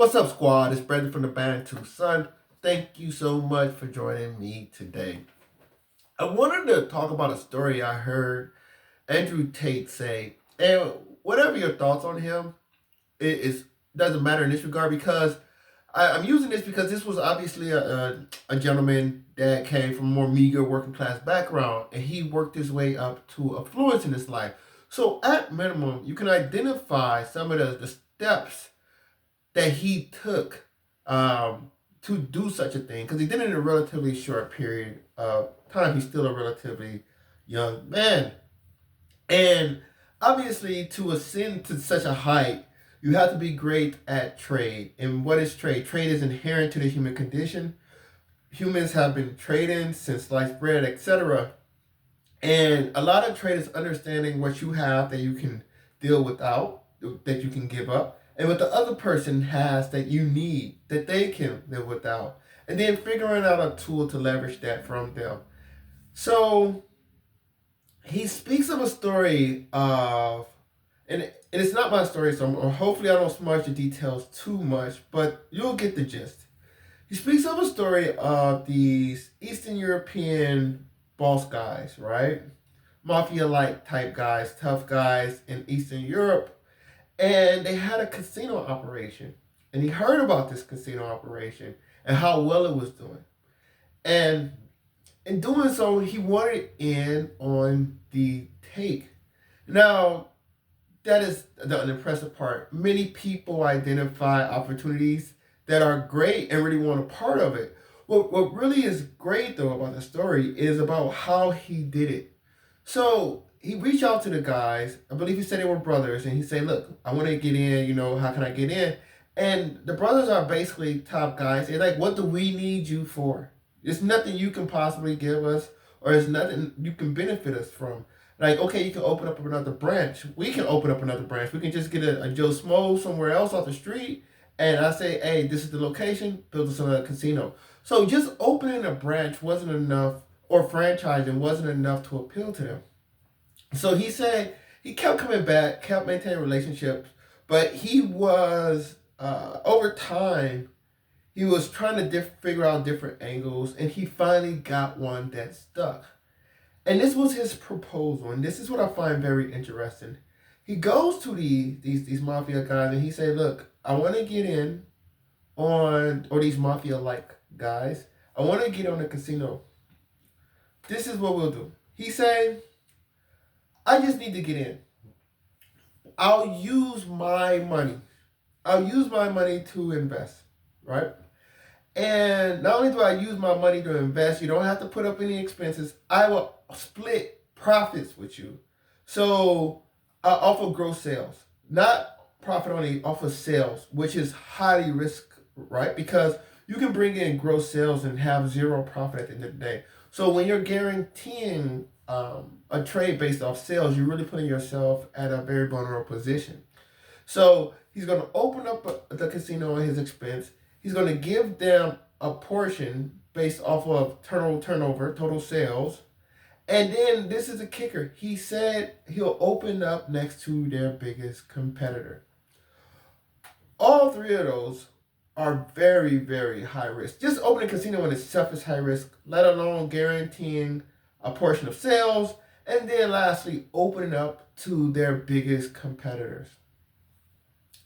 What's up, squad? It's Brandon from the band Two Son. Thank you so much for joining me today. I wanted to talk about a story I heard Andrew Tate say, and whatever your thoughts on him, it is doesn't matter in this regard because I'm using this because this was obviously a gentleman that came from a more meager working class background, and he worked his way up to affluence in his life. So at minimum, you can identify some of the steps that he took to do such a thing because he did it in a relatively short period of time. He's still a relatively young man. And obviously, to ascend to such a height, you have to be great at trade. And what is trade? Trade is inherent to the human condition. Humans have been trading since sliced bread, etc. And a lot of trade is understanding what you have that you can deal without, that you can give up, and what the other person has that you need that they can live without, and then figuring out a tool to leverage that from them. So he speaks of a story of, and it's not my story, so hopefully I don't smudge the details too much, but you'll get the gist. He speaks of a story of these Eastern European boss guys, right? Mafia-like type guys, tough guys in Eastern Europe, and they had a casino operation. And he heard about this casino operation and how well it was doing. And in doing so, he wanted in on the take. Now, that is the unimpressive part. Many people identify opportunities that are great and really want a part of it. What really is great, though, about the story is about how he did it. So he reached out to the guys. I believe he said they were brothers, and he said, "Look, I want to get in. How can I get in?" And the brothers are basically top guys. They're like, "What do we need you for? There's nothing you can possibly give us, or there's nothing you can benefit us from. Like, okay, you can open up another branch. We can open up another branch. We can just get a Joe Smo somewhere else off the street, and I say, hey, this is the location. Build us another casino." So just opening a branch wasn't enough, or franchising wasn't enough to appeal to them. So he said he kept coming back, kept maintaining relationships, but he was over time he was trying to figure out different angles, and he finally got one that stuck. And this was his proposal, and this is what I find very interesting. He goes to these mafia guys, and he said, "Look, I want to get in on, or these mafia like guys, I want to get on the casino. This is what we'll do." He said, "I just need to get in. I'll use my money. I'll use my money to invest, right? And not only do I use my money to invest, you don't have to put up any expenses. I will split profits with you. So off of gross sales, not profit only, off of sales, which is highly risk, right? Because you can bring in gross sales and have zero profit at the end of the day. So when you're guaranteeing a trade based off sales, you're really putting yourself at a very vulnerable position. So he's going to open up the casino at his expense. He's going to give them a portion based off of turnover, total sales. And then this is a kicker. He said he'll open up next to their biggest competitor. All three of those are very, very high risk. Just opening a casino in itself is high risk, let alone guaranteeing a portion of sales. And then lastly, opening up to their biggest competitors.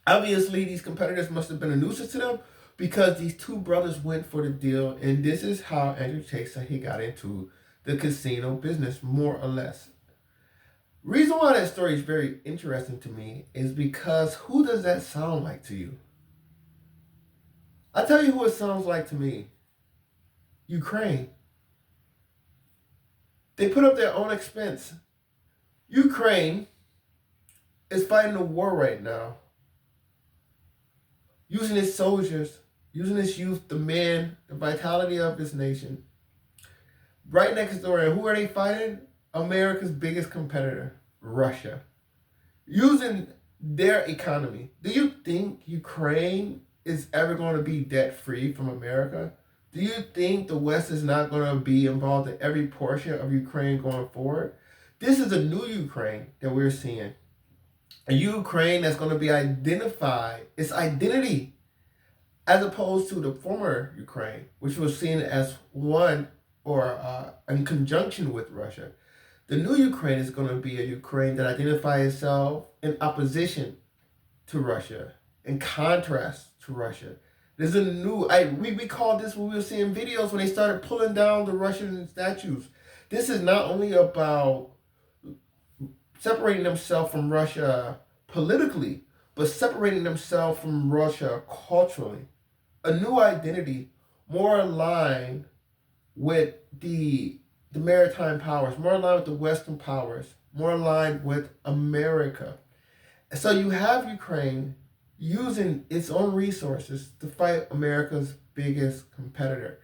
Obviously, these competitors must have been a nuisance to them because these two brothers went for the deal, and this is how Andrew Tate said he got into the casino business, more or less. Reason why that story is very interesting to me is because who does that sound like to you? I tell you who it sounds like to me. Ukraine. They put up their own expense. Ukraine is fighting a war right now, using its soldiers, using its youth, the men, the vitality of this nation. Right next door, and who are they fighting? America's biggest competitor, Russia. Using their economy. Do you think Ukraine is ever going to be debt-free from America? Do you think the West is not going to be involved in every portion of Ukraine going forward? This is a new Ukraine that we're seeing. A Ukraine that's going to be identified, its identity as opposed to the former Ukraine, which was seen as one or in conjunction with Russia. The new Ukraine is going to be a Ukraine that identifies itself in opposition to Russia, in contrast to Russia. There's a new, we called this when we were seeing videos when they started pulling down the Russian statues. This is not only about separating themselves from Russia politically, but separating themselves from Russia culturally. A new identity more aligned with the maritime powers, more aligned with the Western powers, more aligned with America. So you have Ukraine using its own resources to fight America's biggest competitor.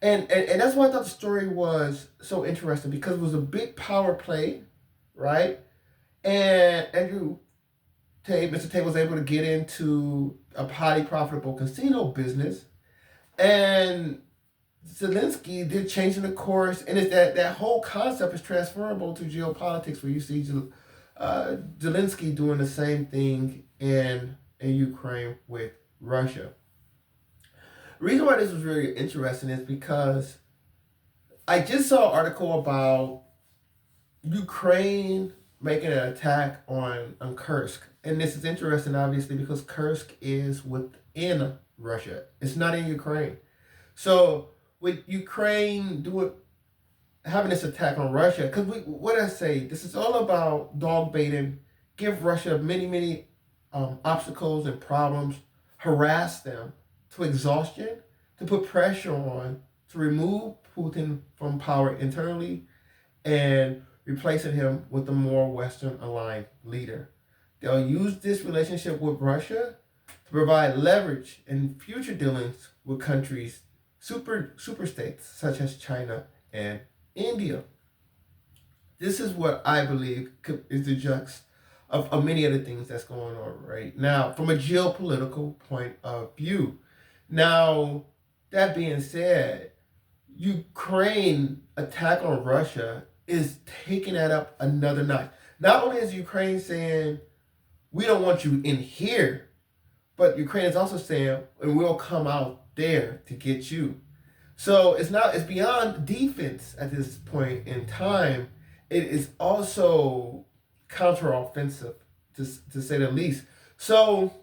And that's why I thought the story was so interesting, because it was a big power play, right? And Mr. Tate was able to get into a highly profitable casino business. And Zelensky did changing the course, and it's that whole concept is transferable to geopolitics, where you see Zelensky doing the same thing in Ukraine with Russia. The reason why this was really interesting is because I just saw an article about Ukraine making an attack on Kursk. And this is interesting, obviously, because Kursk is within Russia. It's not in Ukraine. So with Ukraine having this attack on Russia, because what I say, this is all about dog baiting, give Russia many obstacles and problems, harass them to exhaustion, to put pressure on, to remove Putin from power internally, and replacing him with a more Western aligned leader. They'll use this relationship with Russia to provide leverage in future dealings with countries, super states such as China and India. This is what I believe is the jux of many of the things that's going on right now from a geopolitical point of view. Now, that being said, Ukraine attack on Russia is taking that up another notch. Not only is Ukraine saying, we don't want you in here, but Ukraine is also saying, and we'll come out there to get you. So it's beyond defense at this point in time. It is also counteroffensive, to say the least. So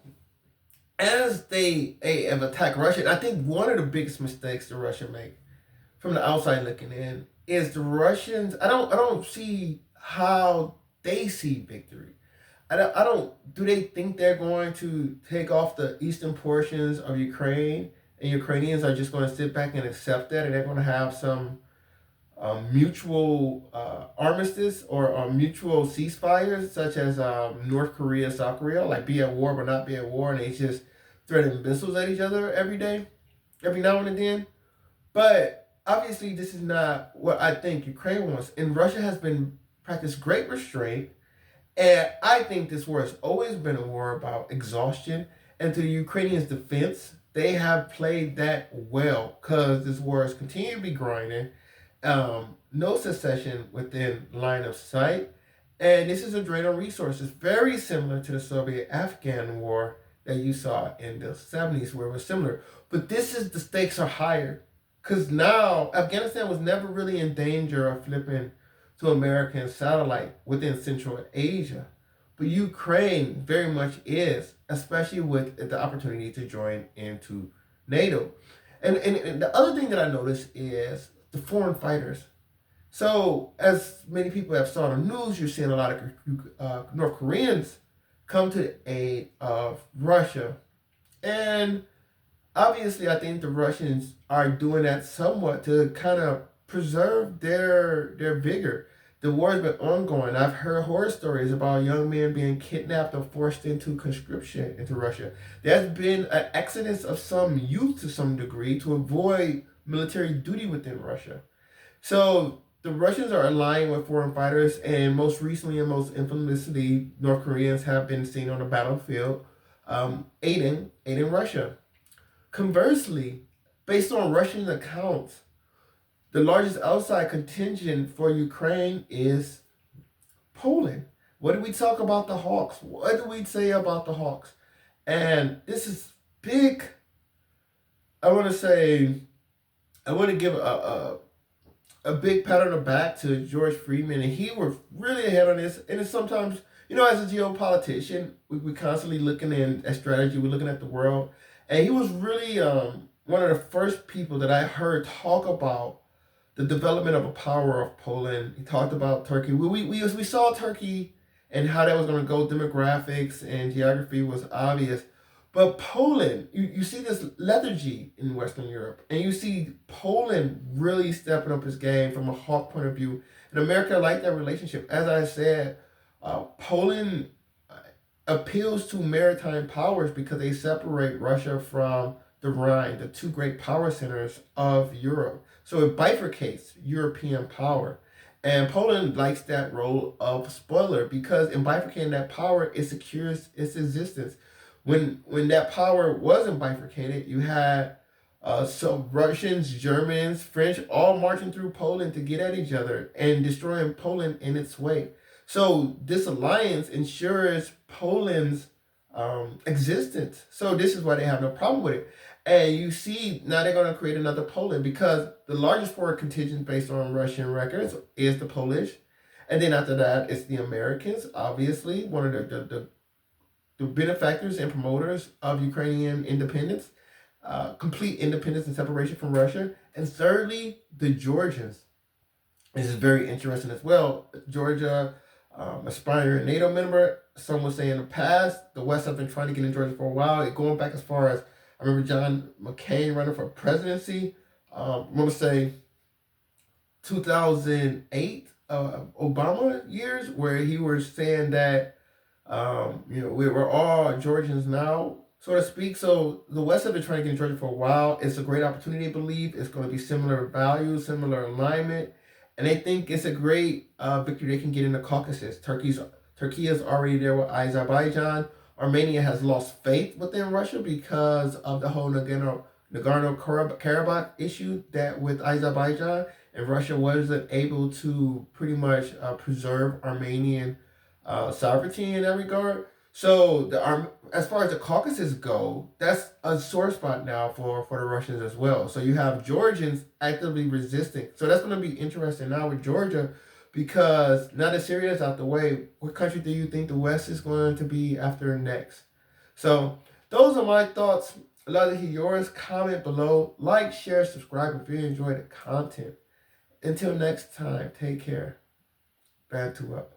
as they have attacked Russia, I think one of the biggest mistakes the Russia make from the outside looking in is the Russians. I don't see how they see victory. I don't. Do they think they're going to take off the eastern portions of Ukraine, and Ukrainians are just going to sit back and accept that, and they're going to have some mutual armistice or mutual ceasefires, such as North Korea, South Korea, like be at war but not be at war, and they just threaten missiles at each other every day, every now and then? But obviously, this is not what I think Ukraine wants, and Russia has been practiced great restraint. And I think this war has always been a war about exhaustion. And to the Ukrainians' defense, they have played that well, because this war has continued to be grinding. No secession within line of sight. And this is a drain on resources, very similar to the Soviet-Afghan war that you saw in the 70s, where it was similar. But the stakes are higher. Because now, Afghanistan was never really in danger of flipping to American satellite within Central Asia. But Ukraine very much is, especially with the opportunity to join into NATO. And the other thing that I noticed is the foreign fighters. So, as many people have saw on the news, you're seeing a lot of North Koreans come to the aid of Russia. And obviously, I think the Russians are doing that somewhat to kind of preserve their vigor. The war has been ongoing. I've heard horror stories about young men being kidnapped or forced into conscription into Russia. There's been an exodus of some youth to some degree to avoid military duty within Russia. So the Russians are aligning with foreign fighters, and most recently and most infamously, North Koreans have been seen on the battlefield aiding Russia. Conversely, based on Russian accounts, the largest outside contingent for Ukraine is Poland. What do we talk about the Hawks? What do we say about the Hawks? And this is big I want to say, I want to give a big pat on the back to George Friedman, and he was really ahead on this. And it's sometimes, as a geopolitician, we constantly looking at strategy, we're looking at the world, and he was really one of the first people that I heard talk about the development of a power of Poland. He talked about Turkey. We saw Turkey and how that was going to go. Demographics and geography was obvious. But Poland, you see this lethargy in Western Europe, and you see Poland really stepping up his game from a hawk point of view. And America liked that relationship. As I said, Poland appeals to maritime powers because they separate Russia from the Rhine, the two great power centers of Europe. So it bifurcates European power. And Poland likes that role of spoiler because in bifurcating that power, it secures its existence. When that power wasn't bifurcated, you had some Russians, Germans, French all marching through Poland to get at each other and destroying Poland in its way. So this alliance ensures Poland's existence. So this is why they have no problem with it. And you see now they're going to create another Poland because the largest foreign contingent based on Russian records is the Polish. And then after that, it's the Americans, obviously, one of the benefactors and promoters of Ukrainian independence, complete independence and separation from Russia. And thirdly, the Georgians. This is very interesting as well. Georgia, aspiring NATO member. Some would say in the past, the West have been trying to get in Georgia for a while. Going back as far as, I remember John McCain running for presidency. I want to say 2008, Obama years, where he was saying that, we're all Georgians now, so to speak. So the West have been trying to get in Georgia for a while. It's a great opportunity, I believe. It's going to be similar values, similar alignment. And they think it's a great victory they can get in the Caucasus. Turkey is already there with Azerbaijan. Armenia has lost faith within Russia because of the whole Nagorno-Karabakh issue that with Azerbaijan. And Russia wasn't able to pretty much preserve Armenian sovereignty in that regard. So as far as the Caucasus go, that's a sore spot now for the Russians as well. So you have Georgians actively resisting. So that's going to be interesting now with Georgia, because now that Syria is out the way, what country do you think the West is going to be after next? So those are my thoughts. I'd love to hear yours. Comment below. Like, share, subscribe if you enjoy the content. Until next time, take care. Bantu up.